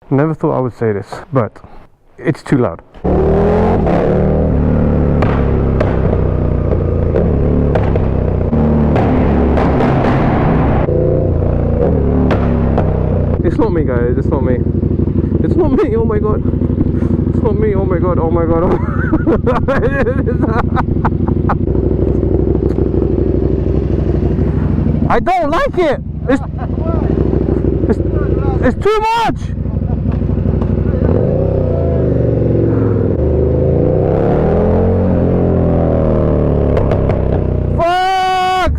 Never thought I would say this, but it's too loud. It's not me, guys, it's not me. It's not me, oh my god. It's not me, oh my god, oh my god. I don't like it. It's too much. Fuck.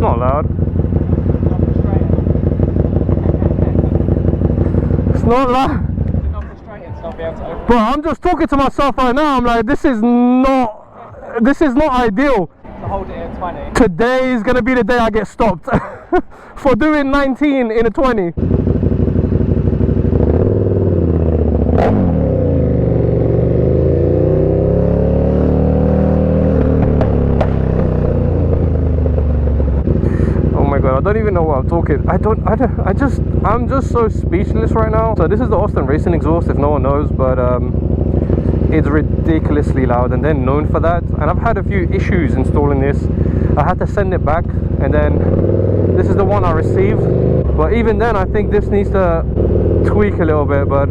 Not loud. It's not loud. Bro, I'm just talking to myself right now. I'm like, this is not ideal. To hold it in 20. Today is gonna be the day I get stopped for doing 19 in a 20. I don't even know what I'm talking. I'm just so speechless right now. So this is the Austin Racing exhaust, if no one knows, but it's ridiculously loud and they're known for that. And I've had a few issues installing this. I had to send it back, and then this is the one I received. But even then, I think this needs to tweak a little bit, but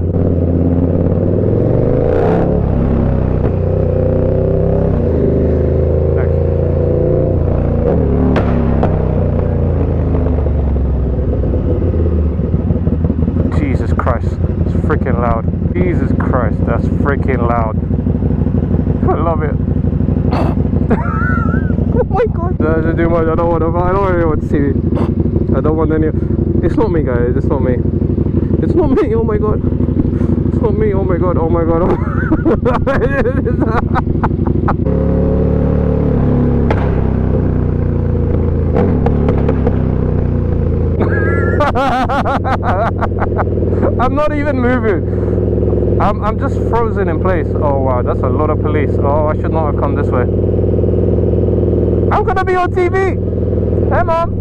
freaking loud. Jesus Christ, that's freaking loud. I love it. Oh my god. That's too much. I don't want anyone to see me. I don't want any. It's not me, guys. It's not me. It's not me. Oh my god. It's not me. Oh my god. Oh my god. I'm not even moving. I'm just frozen in place. Oh wow, that's a lot of police. Oh, I should not have come this way. I'm gonna be on TV. Hey mom.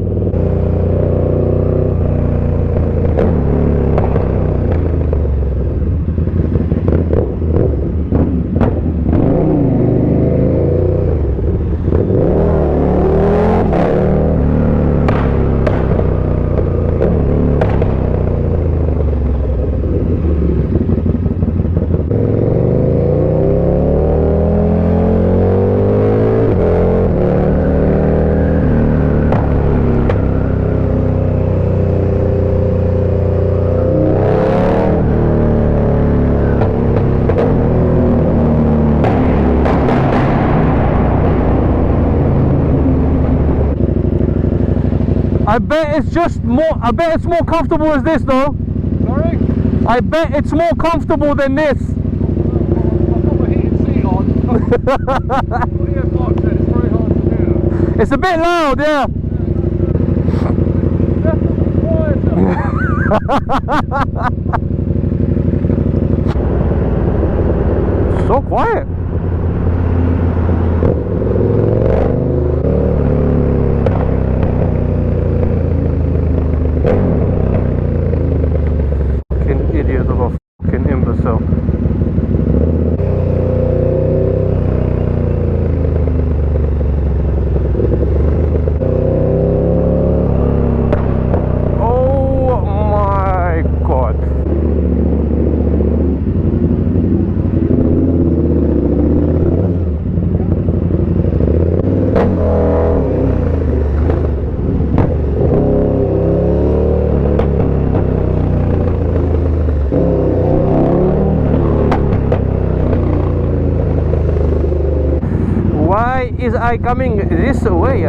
I bet it's more comfortable as this though. Sorry? I bet it's more comfortable than this. I've got my heated seat on. It's very hard to do. It's a bit loud, yeah. So quiet. Is I coming this way?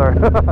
sorry.